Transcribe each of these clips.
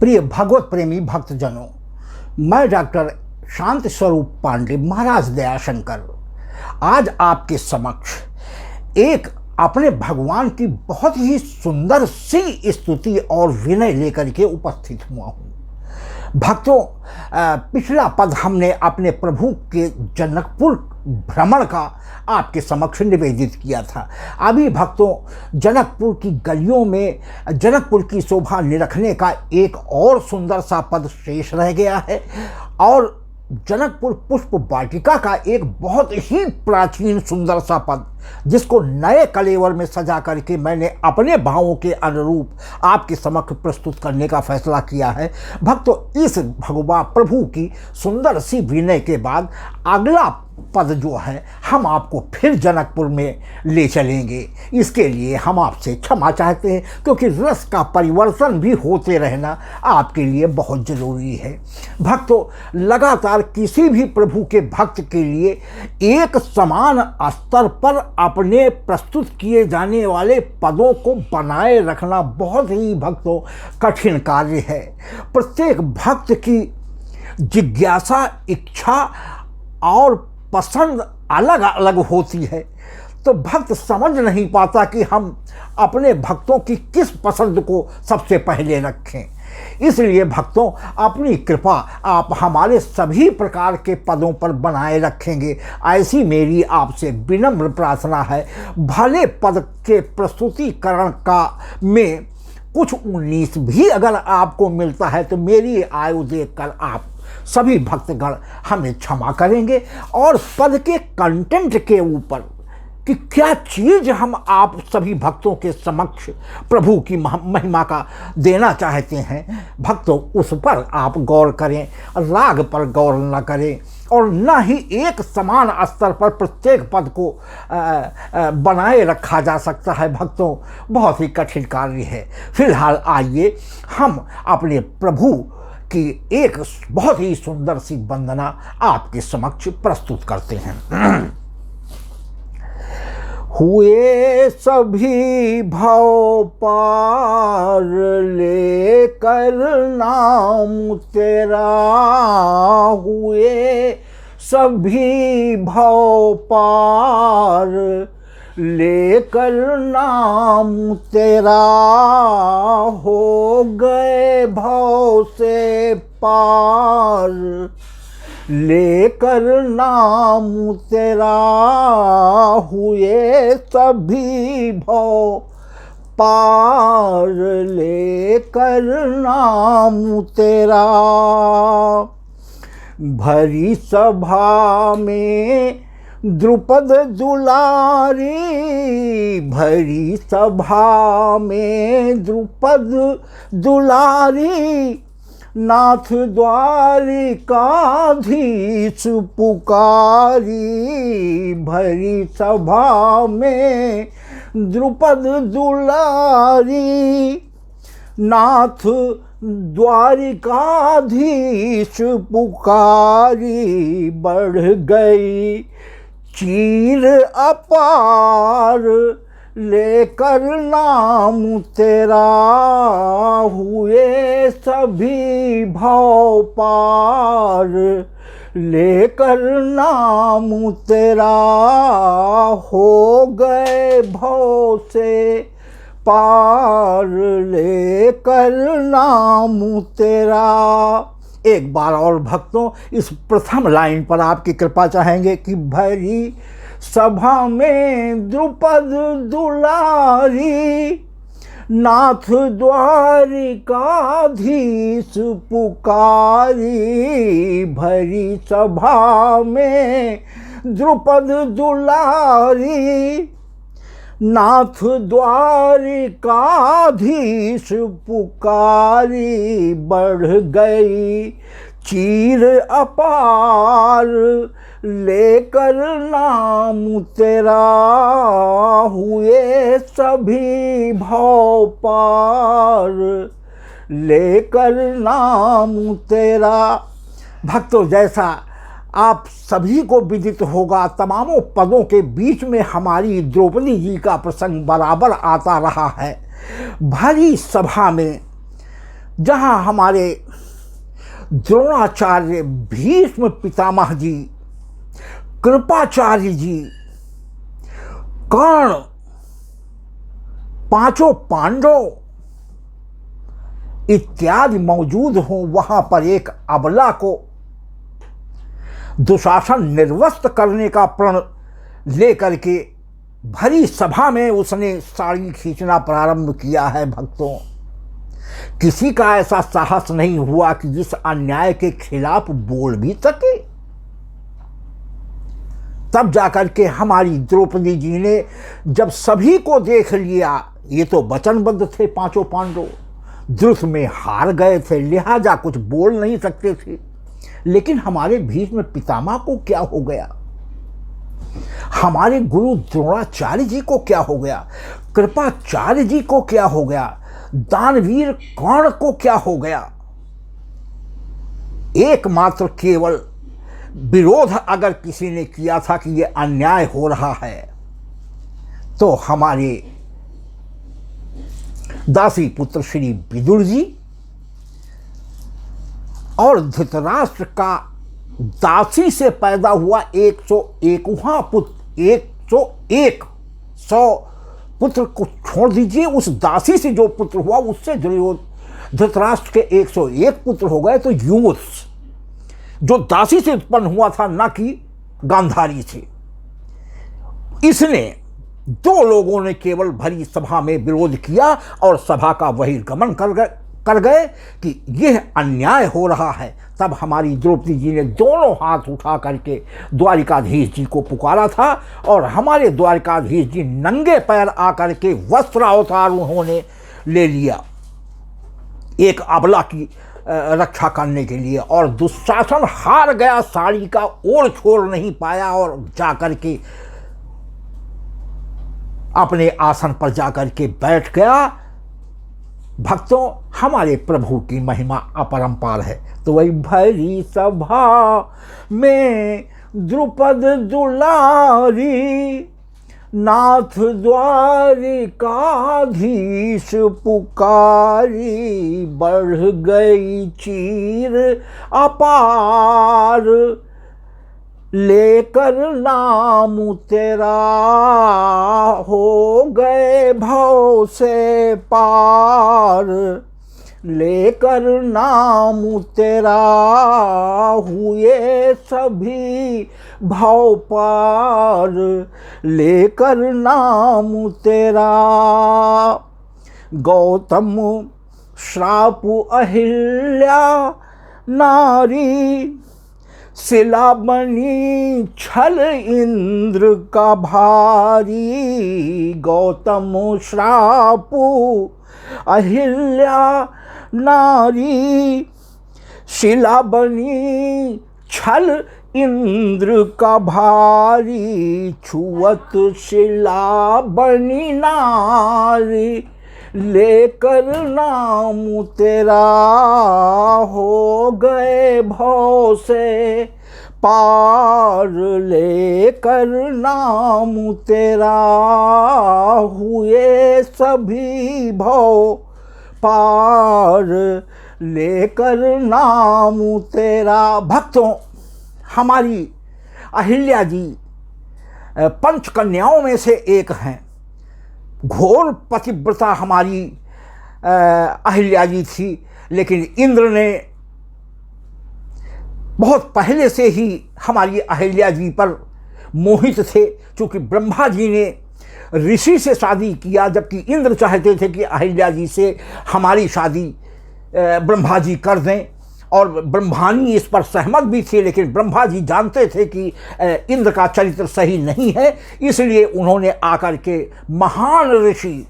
प्रिय भगवत प्रेमी भक्तजनों, मैं डॉक्टर शांत स्वरूप पांडे महाराज दयाशंकर आज आपके समक्ष एक अपने भगवान की बहुत ही सुंदर सी स्तुति और विनय लेकर के उपस्थित हुआ हूँ। भक्तों, पिछला पद हमने अपने प्रभु के जनकपुर भ्रमण का आपके समक्ष निवेदित किया था। अभी भक्तों, जनकपुर की गलियों में जनकपुर की शोभा निरखने का एक और सुंदर सा पद शेष रह गया है और जनकपुर पुष्प वाटिका का एक बहुत ही प्राचीन सुंदर सा पद, जिसको नए कलेवर में सजा करके मैंने अपने भावों के अनुरूप आपके समक्ष प्रस्तुत करने का फैसला किया है। भक्तों, इस भगवान प्रभु की सुंदर सी विनय के बाद अगला पद जो है हम आपको फिर जनकपुर में ले चलेंगे। इसके लिए हम आपसे क्षमा चाहते हैं, क्योंकि रस का परिवर्तन भी होते रहना आपके लिए बहुत ज़रूरी है। भक्तों, लगातार किसी भी प्रभु के भक्त के लिए एक समान स्तर पर अपने प्रस्तुत किए जाने वाले पदों को बनाए रखना बहुत ही भक्तों कठिन कार्य है। प्रत्येक भक्त की जिज्ञासा, इच्छा और पसंद अलग अलग होती है, तो भक्त समझ नहीं पाता कि हम अपने भक्तों की किस पसंद को सबसे पहले रखें। इसलिए भक्तों, अपनी कृपा आप हमारे सभी प्रकार के पदों पर बनाए रखेंगे, ऐसी मेरी आपसे विनम्र प्रार्थना है। भले पद के प्रस्तुतिकरण का में कुछ 19 भी अगर आपको मिलता है तो मेरी आयु देखकर आप सभी भक्तगण हमें क्षमा करेंगे और पद के कंटेंट के ऊपर कि क्या चीज़ हम आप सभी भक्तों के समक्ष प्रभु की महिमा का देना चाहते हैं, भक्तों उस पर आप गौर करें, राग पर गौर न करें और न ही एक समान स्तर पर प्रत्येक पद को बनाए रखा जा सकता है। भक्तों, बहुत ही कठिन कार्य है। फिलहाल आइए हम अपने प्रभु की एक बहुत ही सुंदर सी वंदना आपके समक्ष प्रस्तुत करते हैं। हुए सभी भव पार लेकर नाम तेरा, हुए सभी भव पार लेकर नाम तेरा, हो गए भव से पार लेकर नाम तेरा, हुए सभी भव पार लेकर नाम तेरा। भरी सभा में द्रुपद दुलारी, भरी सभा में द्रुपद दुलारी, नाथ द्वारिकाधीश पुकारी, भरी सभा में द्रुपद दुलारी, नाथ द्वारिकाधीश पुकारी, बढ़ गई चीर अपार लेकर नाम तेरा, हुए सभी भव पार लेकर नाम तेरा, हो गए भव से पार लेकर नाम तेरा। एक बार और भक्तों, इस प्रथम लाइन पर आपकी कृपा चाहेंगे कि भरी सभा में द्रुपद दुलारी, नाथ द्वारिकाधीश पुकारी, भरी सभा में द्रुपद दुलारी, नाथ द्वारिकाधीश पुकारी, बढ़ गई चीर अपार लेकर नाम तेरा, हुए सभी भव पार लेकर नाम तेरा। भक्तों, जैसा आप सभी को विदित होगा, तमामों पदों के बीच में हमारी द्रौपदी जी का प्रसंग बराबर आता रहा है। भरी सभा में जहाँ हमारे द्रोणाचार्य, भीष्म पितामह जी, कृपाचार्य जी, कर्ण, पांचों पांडव इत्यादि मौजूद हों, वहां पर एक अबला को दुशासन निर्वस्त करने का प्रण लेकर के भरी सभा में उसने साड़ी खींचना प्रारंभ किया है। भक्तों, किसी का ऐसा साहस नहीं हुआ कि जिस अन्याय के खिलाफ बोल भी सके। तब जाकर के हमारी द्रौपदी जी ने जब सभी को देख लिया, ये तो वचनबद्ध थे पांचों पांडव, द्रुत में हार गए थे, लिहाजा कुछ बोल नहीं सकते थे। लेकिन हमारे भीष्म पितामह को क्या हो गया, हमारे गुरु द्रोणाचार्य जी को क्या हो गया, कृपाचार्य जी को क्या हो गया, दानवीर कर्ण को क्या हो गया। एकमात्र केवल विरोध अगर किसी ने किया था कि यह अन्याय हो रहा है, तो हमारे दासी पुत्र श्री विदुर जी और धृतराष्ट्र का दासी से पैदा हुआ 101वां पुत्र, 100 पुत्र को छोड़ दीजिए, उस दासी से जो पुत्र हुआ उससे धृतराष्ट्र के 101 पुत्र हो गए। तो युवस जो दासी से उत्पन्न हुआ था, न कि गांधारी से। इसने दो लोगों ने केवल भरी सभा में विरोध किया और सभा का बहिर्गमन कर गए कि यह अन्याय हो रहा है। तब हमारी द्रौपदी जी ने दोनों हाथ उठा करके द्वारिकाधीश जी को पुकारा था और हमारे द्वारिकाधीश जी नंगे पैर आकर के वस्त्रावतार उन्होंने ले लिया एक अबला की रक्षा करने के लिए, और दुशासन हार गया, साड़ी का ओर छोड़ नहीं पाया और जाकर के अपने आसन पर जाकर के बैठ गया। भक्तों, हमारे प्रभु की महिमा अपरंपार है। तो वही भरी सभा में द्रुपद दुलारी, नाथ द्वारिकाधीश पुकारी, बढ़ गई चीर अपार, लेकर नाम तेरा हो गए भव से पार, लेकर नाम तेरा हुए सभी भव पार, लेकर नाम तेरा। गौतम श्राप अहिल्या नारी, शिला बनी छल इंद्र का भारी, गौतम श्राप अहिल्या नारी, शिला बनी छल इंद्र का भारी, छुअत शिला बनी नारी, लेकर नाम तेरा हो गए भव से पार, लेकर नाम तेरा हुए सभी भव पार, लेकर नाम तेरा। भक्तों, हमारी अहिल्या जी पंच कन्याओं में से एक हैं। घोर पतिव्रता हमारी अहिल्या जी थी, लेकिन इंद्र ने बहुत पहले से ही हमारी अहिल्या जी पर मोहित थे, क्योंकि ब्रह्मा जी ने ऋषि से शादी किया, जबकि इंद्र चाहते थे कि अहिल्या जी से हमारी शादी ब्रह्मा जी कर दें, और ब्रह्मानी इस पर सहमत भी थे। लेकिन ब्रह्मा जी जानते थे कि इंद्र का चरित्र सही नहीं है, इसलिए उन्होंने आकर के महान ऋषि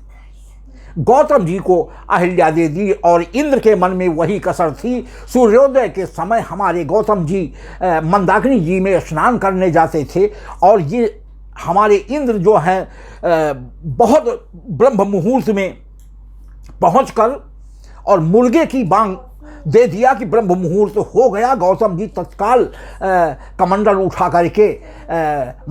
गौतम जी को अहिल्या दे दी। और इंद्र के मन में वही कसर थी। सूर्योदय के समय हमारे गौतम जी मंदाकिनी जी में स्नान करने जाते थे, और ये हमारे इंद्र जो हैं बहुत ब्रह्म मुहूर्त में पहुंचकर और मुर्गे की बांग दे दिया कि ब्रह्म मुहूर्त हो गया। गौतम जी तत्काल कमंडल उठा करके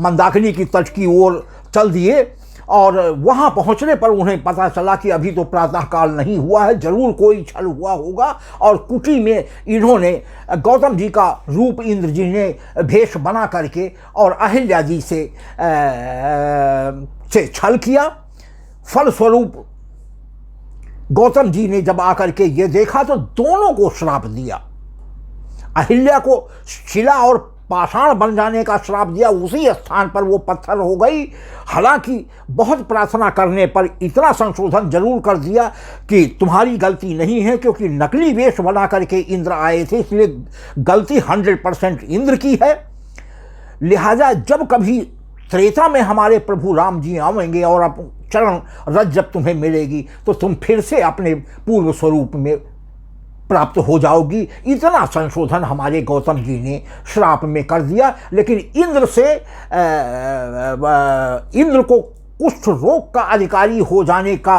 मंदाकिनी की तट की ओर चल दिए, और वहाँ पहुँचने पर उन्हें पता चला कि अभी तो प्रातःकाल नहीं हुआ है, जरूर कोई छल हुआ होगा। और कुटी में इन्होंने गौतम जी का रूप इंद्र जी ने भेष बना करके और अहिल्या जी से छल किया। फलस्वरूप गौतम जी ने जब आकर के ये देखा तो दोनों को श्राप दिया। अहिल्या को शिला और पाषाण बन जाने का श्राप दिया, उसी स्थान पर वो पत्थर हो गई। हालांकि बहुत प्रार्थना करने पर इतना संशोधन जरूर कर दिया कि तुम्हारी गलती नहीं है, क्योंकि नकली वेश बना करके इंद्र आए थे, इसलिए गलती 100% इंद्र की है। लिहाजा जब कभी त्रेता में हमारे प्रभु राम जी आवेंगे और अब चरण रज जब तुम्हें मिलेगी तो तुम फिर से अपने पूर्व स्वरूप में प्राप्त हो जाओगी। इतना संशोधन हमारे गौतम जी ने श्राप में कर दिया। लेकिन इंद्र को कुष्ठ रोग का अधिकारी हो जाने का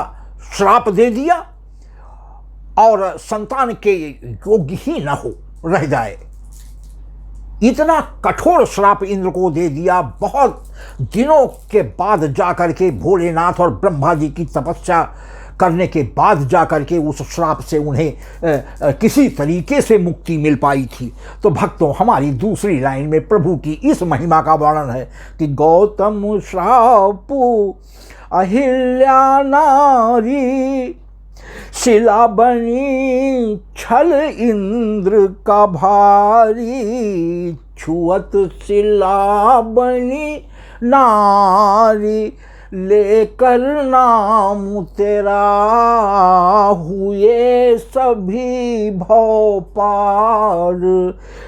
श्राप दे दिया और संतान के योग्य ही न हो रह जाए, इतना कठोर श्राप इंद्र को दे दिया। बहुत दिनों के बाद जाकर के भोलेनाथ और ब्रह्मा जी की तपस्या करने के बाद जाकर के उस श्राप से उन्हें किसी तरीके से मुक्ति मिल पाई थी। तो भक्तों, हमारी दूसरी लाइन में प्रभु की इस महिमा का वर्णन है कि गौतम श्रापु अहिल्या नारी, शिला बनी छल इंद्र का भारी, छुअत शिला बनी नारी, लेकर नाम तेरा हुए सभी भव पार,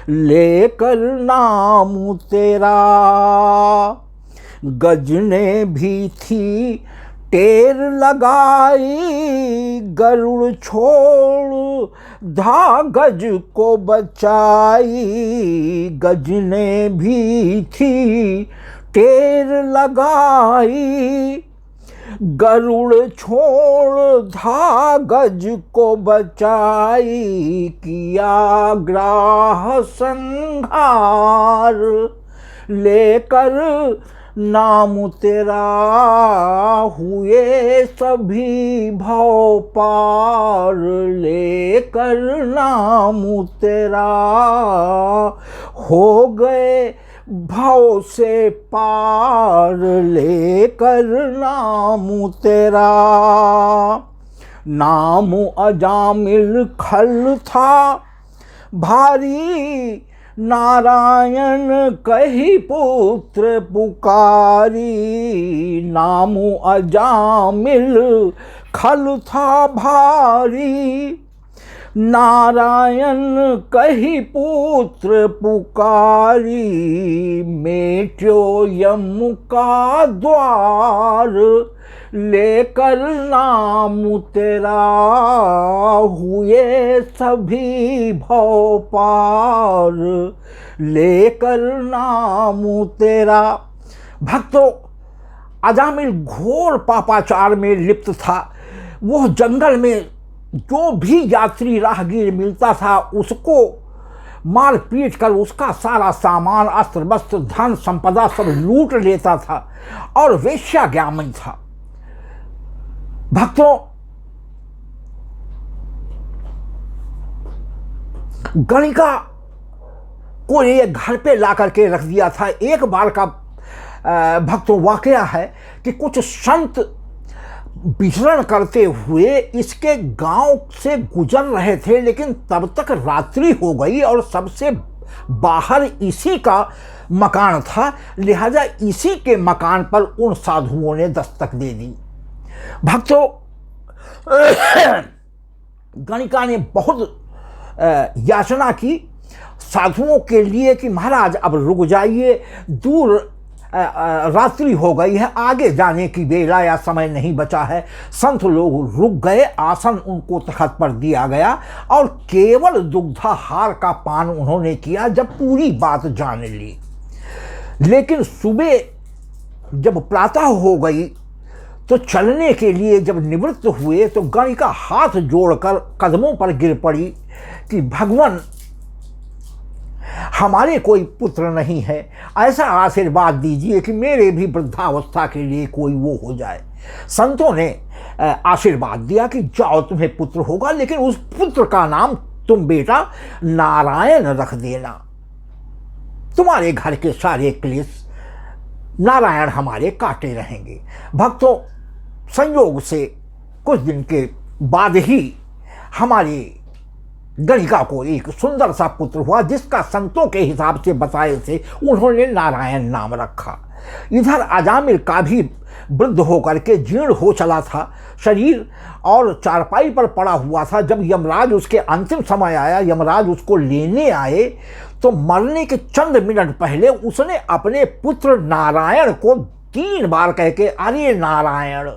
लेकर नाम तेरा। गज ने भी थी टेर लगाई, गरुड़ छोड़ धा गज को बचाई, गज ने भी थी टेर लगाई, गरुड़ छोड़ धा गज को बचाई, किया ग्राह संहार, लेकर नाम तेरा हुए सभी भव पार, लेकर नाम तेरा हो गए भव से पार, लेकर नाम तेरा। नाम अजामिल खल था भारी, नारायण कही पुत्र पुकारी, नाम अजामिल खल था भारी, नारायण कही पुत्र पुकारी, मेट्यो यम का द्वार, लेकर नाम तेरा हुए सभी भव पार, लेकर नाम तेरा। भक्तों, अजामिल घोर पापाचार में लिप्त था। वो जंगल में जो भी यात्री राहगीर मिलता था उसको मार पीट कर उसका सारा सामान, अस्त्र वस्त्र, धन संपदा सब लूट लेता था और वेश्याज्ञामन था। भक्तों, गणिका को ये घर पे ला करके रख दिया था। एक बार का भक्तों वाकया है कि कुछ संत विचरण करते हुए इसके गांव से गुजर रहे थे, लेकिन तब तक रात्रि हो गई और सबसे बाहर इसी का मकान था। लिहाजा इसी के मकान पर उन साधुओं ने दस्तक दे दी। भक्तों, गणिका ने बहुत याचना की साधुओं के लिए कि महाराज अब रुक जाइए, दूर रात्रि हो गई है, आगे जाने की बेला या समय नहीं बचा है। संत लोग रुक गए, आसन उनको तख्त पर दिया गया और केवल दुग्धाहार का पान उन्होंने किया जब पूरी बात जान ली। लेकिन सुबह जब प्रातः हो गई तो चलने के लिए जब निवृत्त हुए तो गणिका हाथ जोड़कर कदमों पर गिर पड़ी कि भगवान, हमारे कोई पुत्र नहीं है, ऐसा आशीर्वाद दीजिए कि मेरे भी वृद्धावस्था के लिए कोई वो हो जाए। संतों ने आशीर्वाद दिया कि जाओ तुम्हें पुत्र होगा, लेकिन उस पुत्र का नाम तुम बेटा नारायण रख देना। तुम्हारे घर के सारे क्लेश नारायण हमारे काटे रहेंगे। भक्तों, संयोग से कुछ दिन के बाद ही हमारी गणिका को एक सुंदर सा पुत्र हुआ, जिसका संतों के हिसाब से बताए थे उन्होंने नारायण नाम रखा। इधर अजामिल का भी वृद्ध होकर के जीर्ण हो चला था शरीर और चारपाई पर पड़ा हुआ था। जब यमराज उसके अंतिम समय आया, यमराज उसको लेने आए, तो मरने के चंद मिनट पहले उसने अपने पुत्र नारायण को 3 बार कह के अरे नारायण,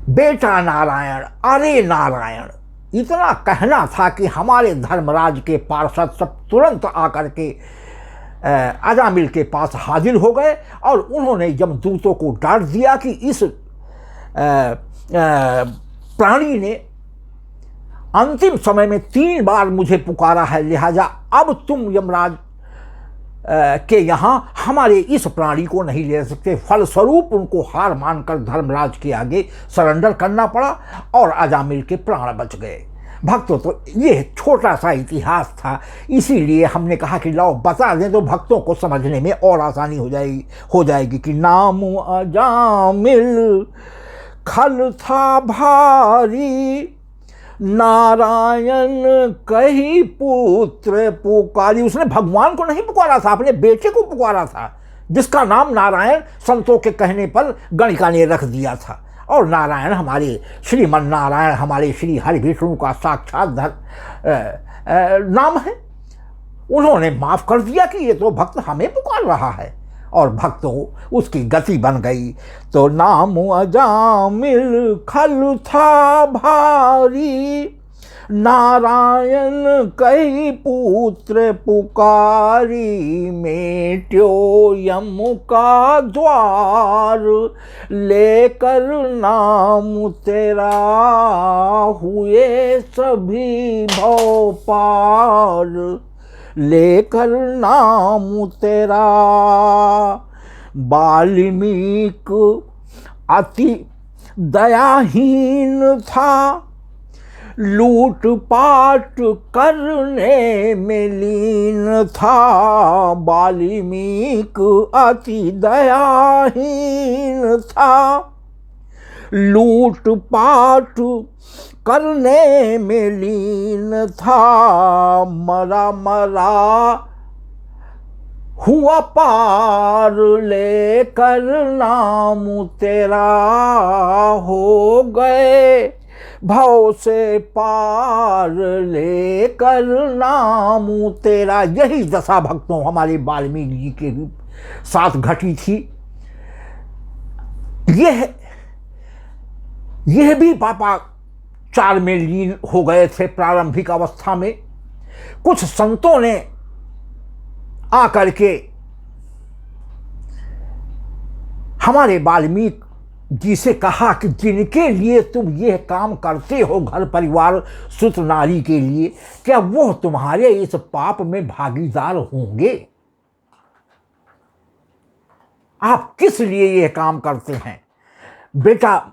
बेटा नारायण, अरे नारायण, इतना कहना था कि हमारे धर्मराज के पार्षद सब तुरंत आकर के अजामिल के पास हाजिर हो गए और उन्होंने यमदूतों को डांट दिया कि इस प्राणी ने अंतिम समय में 3 बार मुझे पुकारा है, लिहाजा अब तुम यमराज के यहाँ हमारे इस प्राणी को नहीं ले सकते। फलस्वरूप उनको हार मानकर धर्मराज के आगे सरेंडर करना पड़ा और अजामिल के प्राण बच गए। भक्तों, तो ये छोटा सा इतिहास था, इसीलिए हमने कहा कि लाओ बता दें तो भक्तों को समझने में और आसानी हो जाएगी कि नाम अजामिल खल था भारी, नारायण कही पुत्र पुकारी। उसने भगवान को नहीं पुकारा था, अपने बेटे को पुकारा था, जिसका नाम नारायण संतों के कहने पर गणिका ने रख दिया था। और नारायण हमारे श्रीमन नारायण, हमारे श्री हरि विष्णु का साक्षात नाम है। उन्होंने माफ कर दिया कि ये तो भक्त हमें पुकार रहा है, और भक्तों उसकी गति बन गई। तो नाम अजामिल खल था भारी, नारायण कई पुत्र पुकारी, मेट्यो यम का द्वार, लेकर नाम तेरा हुए सभी भव पार, लेकर नाम तेरा। वाल्मीक अति दयाहीन था, लूट पाट करने में लीन था। वाल्मीक अति दयाहीन था, लूट पाट करने में लीन था। मरा मरा हुआ पार, लेकर नाम तेरा हो गए भव से पार, लेकर नाम तेरा। यही दशा भक्तों हमारे वाल्मीकि जी के साथ घटी थी। यह भी पापा 4 में लीन हो गए थे प्रारंभिक अवस्था में। कुछ संतों ने आकर के हमारे वाल्मीकि जी से कहा कि जिनके लिए तुम ये काम करते हो, घर परिवार सुत नारी के लिए, क्या वो तुम्हारे इस पाप में भागीदार होंगे? आप किस लिए ये काम करते हैं? बेटा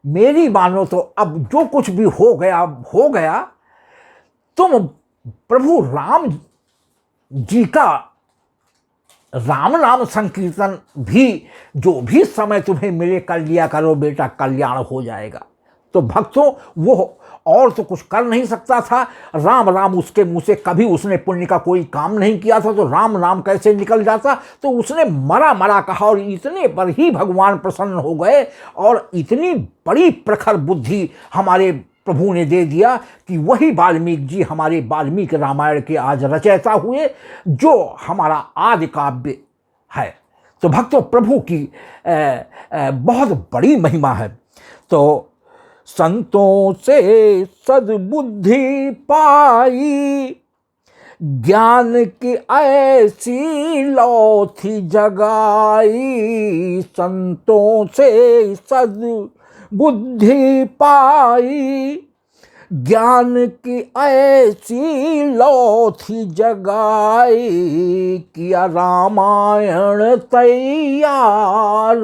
मेरी मानो तो अब जो कुछ भी हो गया। तुम प्रभु राम जी का राम नाम संकीर्तन भी जो भी समय तुम्हें मिले कर लिया करो बेटा, कल्याण हो जाएगा। तो भक्तों वो और तो कुछ कर नहीं सकता था। राम राम उसके मुंह से कभी उसने पुण्य का कोई काम नहीं किया था, तो राम नाम कैसे निकल जाता? तो उसने मरा मरा कहा और इतने पर ही भगवान प्रसन्न हो गए और इतनी बड़ी प्रखर बुद्धि हमारे प्रभु ने दे दिया कि वही वाल्मीकि जी हमारे वाल्मीकि रामायण के आज रचयिता हुए, जो हमारा आदि काव्य है। तो भक्तों प्रभु की बहुत बड़ी महिमा है। तो संतों से सद्बुद्धि पाई, ज्ञान की ऐसी लौ थी जगाई। संतों से सद्बुद्धि पाई, ज्ञान की ऐसी लौ थी जगाई, किया रामायण तैयार,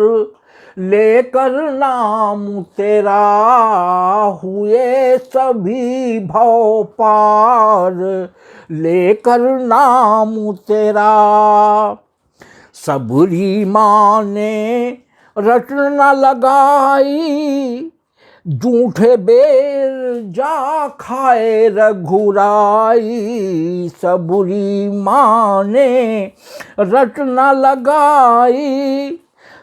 लेकर नाम तेरा हुए सभी भव पार, लेकर नाम तेरा। सबरी माँ ने रटना लगाई, जूठे बेर जा खाए रघुराई। सबरी माँ ने रटना लगाई,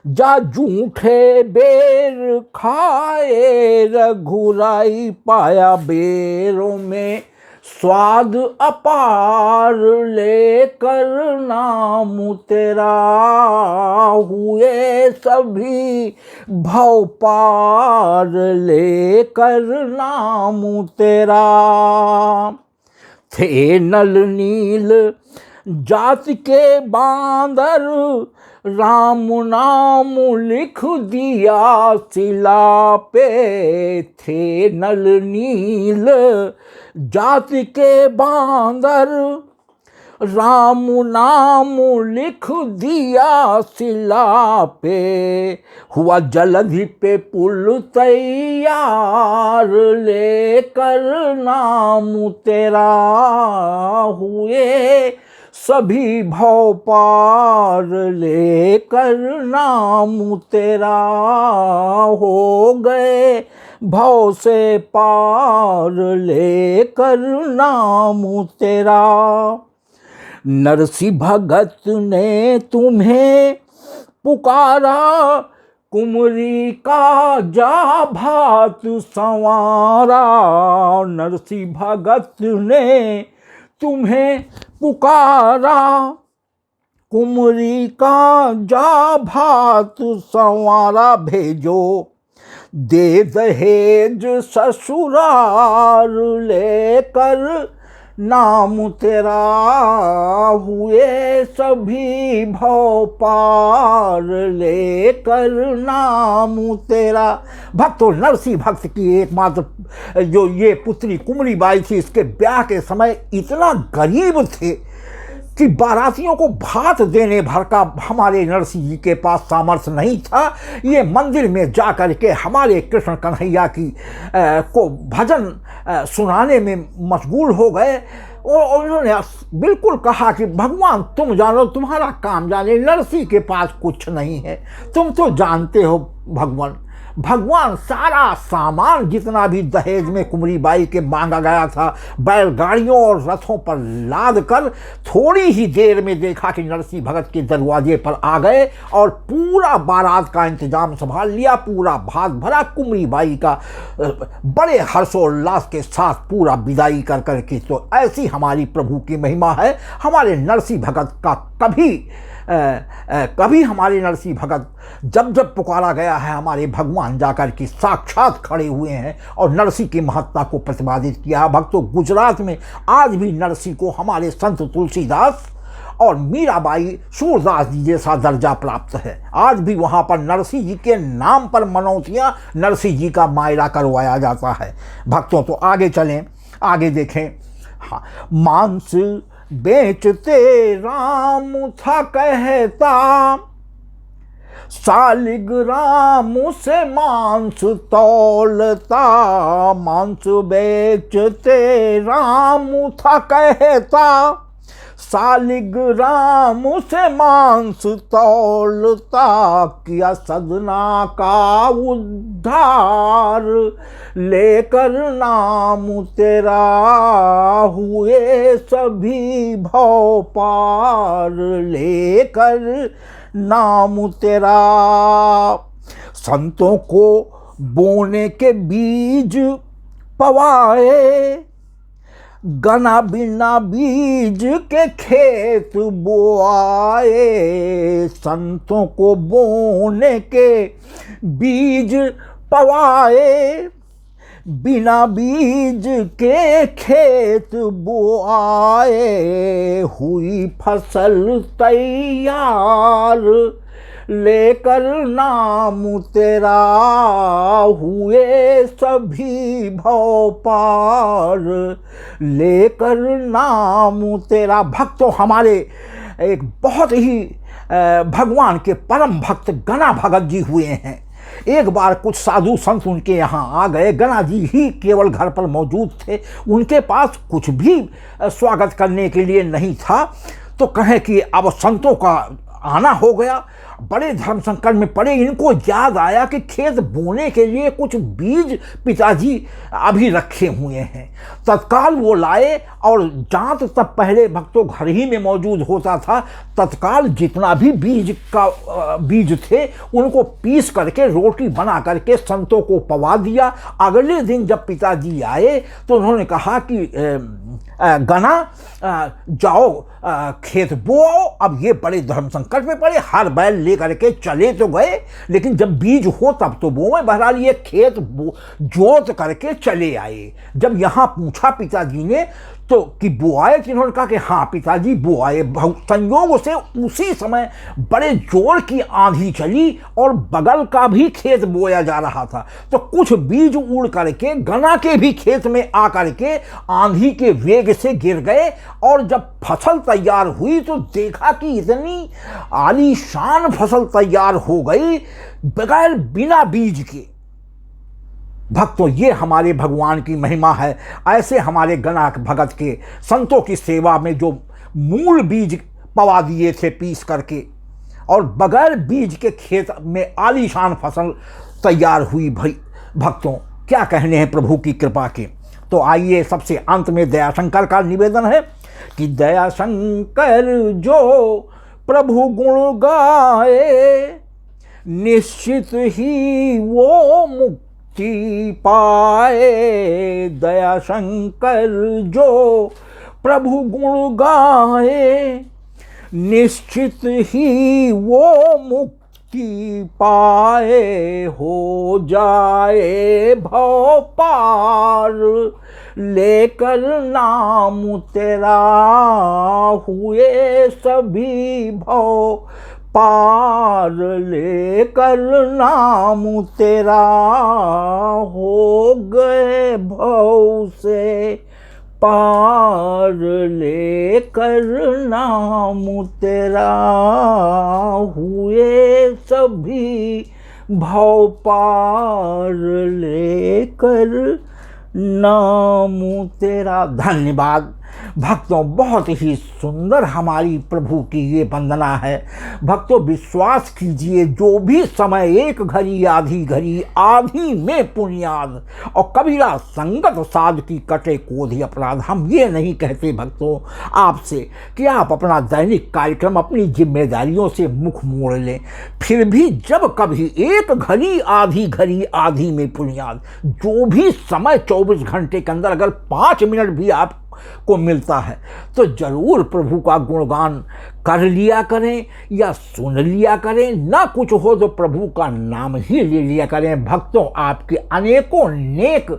जा जूठे बेर खाए रघुराई। पाया बेरों में स्वाद अपार, लेकर नाम तेरा हुए सभी भव पार, लेकर नाम तेरा। थे नल नील जाति के बांदर, राम नाम लिख दिया शिला पे। थे नल नील जाति के बांदर, राम नाम लिख दिया शिला पे। हुआ जलधि पे पुल तैयार, लेकर नाम तेरा हुए सभी भव पार, लेकर नाम तेरा हो गए भव से पार, लेकर नाम तेरा। नरसिंह भगत ने तुम्हें पुकारा, कुमरी का जा भात संवारा। नरसिंह भगत ने तुम्हें पुकारा, कुमरी का जा भात संवारा। भेजो दे दहेज ससुराल, लेकर नाम तेरा हुए सभी भव पार, लेकर नाम तेरा। भक्तों, नरसिंह भक्त की एकमात्र जो ये पुत्री कुमरी बाई थी, इसके ब्याह के समय इतना गरीब थे कि बारातियों को भात देने भर का हमारे नरसिंह जी के पास सामर्थ्य नहीं था। ये मंदिर में जा कर के हमारे कृष्ण कन्हैया की को भजन सुनाने में मशगूल हो गए और उन्होंने बिल्कुल कहा कि भगवान तुम जानो, तुम्हारा काम जाने, नरसिंह के पास कुछ नहीं है, तुम तो जानते हो भगवान। भगवान सारा सामान जितना भी दहेज में कुमरी बाई के मांगा गया था, बैलगाड़ियों और रथों पर लाद कर थोड़ी ही देर में देखा कि नरसिंह भगत के दरवाजे पर आ गए और पूरा बारात का इंतजाम संभाल लिया। पूरा भाग भरा कुमरी बाई का बड़े हर्षोल्लास के साथ पूरा विदाई कर करके। तो ऐसी हमारी प्रभु की महिमा है। हमारे नरसिंह भगत का कभी हमारे नरसिंह भगत जब जब पुकारा गया है, हमारे भगवान जाकर के साक्षात खड़े हुए हैं और नरसिंह की महत्ता को प्रतिपादित किया। भक्तों, गुजरात में आज भी नरसिंह को हमारे संत तुलसीदास और मीराबाई सूरदास जी जैसा दर्जा प्राप्त है। आज भी वहाँ पर नरसिंह जी के नाम पर मनौतियाँ, नरसिंह जी का मायरा करवाया जाता है। भक्तों, तो आगे चलें, आगे देखें। हाँ, मांस बेचते राम था कहता, सालिग्राम से मांस तौलता। मांस बेचते राम था कहता, सालिग्राम से मांस तौलता। किया सदना का उद्धार, लेकर नाम तेरा हुए सभी भव पार, लेकर नाम तेरा। संतों को बोने के बीज पवाए, गना बिना बीज के खेत बोआए। संतों को बोने के बीज पवाए, बिना बीज के खेत बोआए। हुई फसल तैयार, लेकर नाम तेरा हुए सभी भव पार, लेकर नाम तेरा। भक्तों, हमारे एक बहुत ही भगवान के परम भक्त गणा भगत जी हुए हैं। एक बार कुछ साधु संत उनके यहाँ आ गए। गणा जी ही केवल घर पर मौजूद थे, उनके पास कुछ भी स्वागत करने के लिए नहीं था। तो कहें कि अब संतों का आना हो गया, बड़े धर्म संकट में पड़े। इनको याद आया कि खेत बोने के लिए कुछ बीज पिताजी अभी रखे हुए हैं। तत्काल वो लाए, और जांत तब पहले भक्तों घर ही में मौजूद होता था। तत्काल जितना भी बीज थे उनको पीस करके रोटी बना करके संतों को पवा दिया। अगले दिन जब पिताजी आए तो उन्होंने कहा कि गणा, जाओ खेत बोओ। अब ये बड़े धर्म संकट में पड़े, हर बैल लेकर के चले तो गए, लेकिन जब बीज हो तब तो बोए। बहरहाल ये खेत जोत करके चले आए। जब यहाँ पूछा पिताजी ने तो कि बुआए, कि इन्होंने कहा कि हाँ पिताजी बुआए। संयोग से उसी समय बड़े जोर की आंधी चली और बगल का भी खेत बोया जा रहा था। तो कुछ बीज उड़ करके गणा के भी खेत में आ करके आंधी के वेग से गिर गए। और जब फसल तैयार हुई तो देखा कि इतनी आलीशान फसल तैयार हो गई बगैर बिना बीज के। भक्तों, ये हमारे भगवान की महिमा है। ऐसे हमारे गणा भगत के संतों की सेवा में जो मूल बीज पवा दिए थे पीस करके, और बगैर बीज के खेत में आलीशान फसल तैयार हुई। भाई भक्तों, क्या कहने हैं प्रभु की कृपा के। तो आइए सबसे अंत में दयाशंकर का निवेदन है कि दयाशंकर जो प्रभु गुण गाए, निश्चित ही वो मुक्ति पाए। दयाशंकर जो प्रभु गुण गाए, निश्चित ही वो मुक्ति पाए। हो जाए भव पार, लेकर नाम तेरा हुए सभी भव पार। लेकर नाम तेरा हो गए भव से पार। लेकर नाम तेरा हुए सभी भव पार। लेकर नाम तेरा। धन्यवाद भक्तों, बहुत ही सुंदर हमारी प्रभु की ये वंदना है। भक्तों, विश्वास कीजिए, जो भी समय एक घड़ी आधी घड़ी आधी में पुण्याद, और कबीरा संगत साध की कटे कोधि अपराध। हम ये नहीं कहते भक्तों आपसे कि आप अपना दैनिक कार्यक्रम अपनी जिम्मेदारियों से मुख मोड़ लें, फिर भी जब कभी एक घड़ी आधी में पुण्याद, जो भी समय 24 घंटे के अंदर अगर 5 मिनट भी आप को मिलता है तो जरूर प्रभु का गुणगान कर लिया करें या सुन लिया करें। ना कुछ हो तो प्रभु का नाम ही ले लिया करें। भक्तों, आपके अनेकों नेक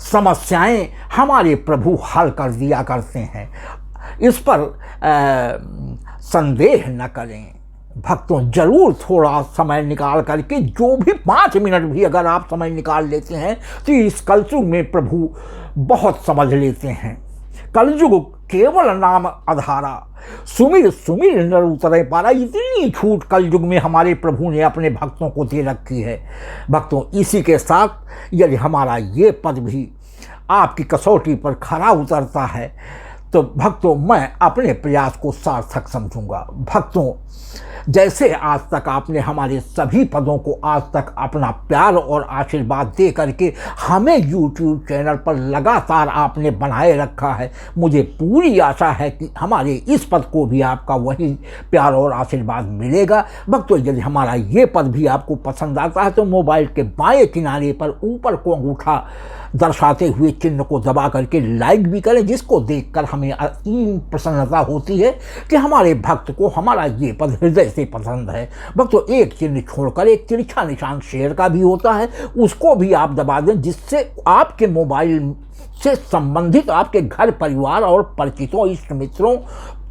समस्याएं हमारे प्रभु हल कर दिया करते हैं, इस पर संदेह न करें। भक्तों, जरूर थोड़ा समय निकाल करके, जो भी 5 मिनट भी अगर आप समय निकाल लेते हैं तो इस कलयुग में प्रभु बहुत समझ लेते हैं। कलयुग केवल नाम आधारा, सुमिर सुमिर नर उतरे पारा। इतनी छूट कलयुग में हमारे प्रभु ने अपने भक्तों को दे रखी है। भक्तों, इसी के साथ यदि हमारा ये पद भी आपकी कसौटी पर खरा उतरता है तो भक्तों मैं अपने प्रयास को सार्थक समझूंगा। भक्तों, जैसे आज तक आपने हमारे सभी पदों को आज तक अपना प्यार और आशीर्वाद दे करके हमें YouTube चैनल पर लगातार आपने बनाए रखा है, मुझे पूरी आशा है कि हमारे इस पद को भी आपका वही प्यार और आशीर्वाद मिलेगा। भक्तों, यदि हमारा ये पद भी आपको पसंद आता है तो मोबाइल के बाएं किनारे पर ऊपर को अंगूठा दर्शाते हुए चिन्ह को दबा करके लाइक भी करें, जिसको देखकर हमें असीम प्रसन्नता होती है कि हमारे भक्त को हमारा ये पद हृदय से पसंद है। भक्तों, एक चिन्ह छोड़कर एक तिरछा निशान शेयर का भी होता है, उसको भी आप दबा दें, जिससे आपके मोबाइल से संबंधित आपके घर परिवार और परिचितों इष्ट मित्रों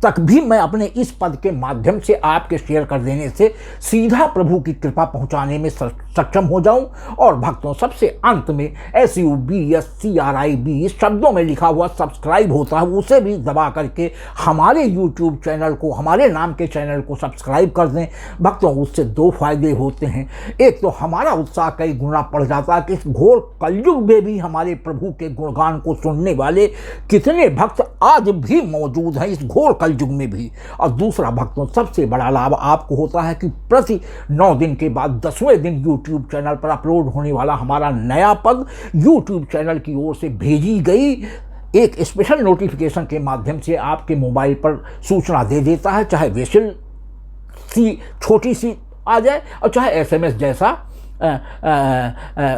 तक भी मैं अपने इस पद के माध्यम से आपके शेयर कर देने से सीधा प्रभु की कृपा पहुंचाने में सक्षम हो जाऊं। और भक्तों, सबसे अंत में SUBSCRIB शब्दों में लिखा हुआ सब्सक्राइब होता है, उसे भी दबा करके हमारे यूट्यूब चैनल को, हमारे नाम के चैनल को सब्सक्राइब कर दें। भक्तों, उससे दो फायदे होते हैं। एक तो हमारा उत्साह कई गुना बढ़ जाता है कि इस घोर कलयुग में भी हमारे प्रभु के गुणगान को सुनने वाले कितने भक्त आज भी मौजूद हैं, इस घोर कलयुग में भी। और दूसरा भक्तों, सबसे बड़ा लाभ आपको होता है कि प्रति 9 दिन के बाद 10वें दिन यूट्यूब चैनल पर अपलोड होने वाला हमारा नया पद यूट्यूब चैनल की ओर से भेजी गई एक स्पेशल नोटिफिकेशन के माध्यम से आपके मोबाइल पर सूचना दे देता है, चाहे वेसल सी छोटी सी आ जाए और चाहे SMS जैसा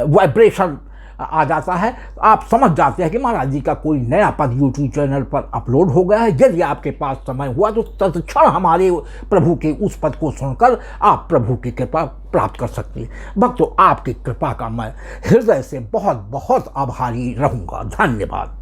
वाइब्रेशन आ जाता है। आप समझ जाते हैं कि महाराज जी का कोई नया पद यूट्यूब चैनल पर अपलोड हो गया है। यदि आपके पास समय हुआ तो तत्क्षण हमारे प्रभु के उस पद को सुनकर आप प्रभु की कृपा प्राप्त कर सकते हैं। भक्तों, आपकी कृपा का मैं हृदय से बहुत बहुत आभारी रहूँगा। धन्यवाद।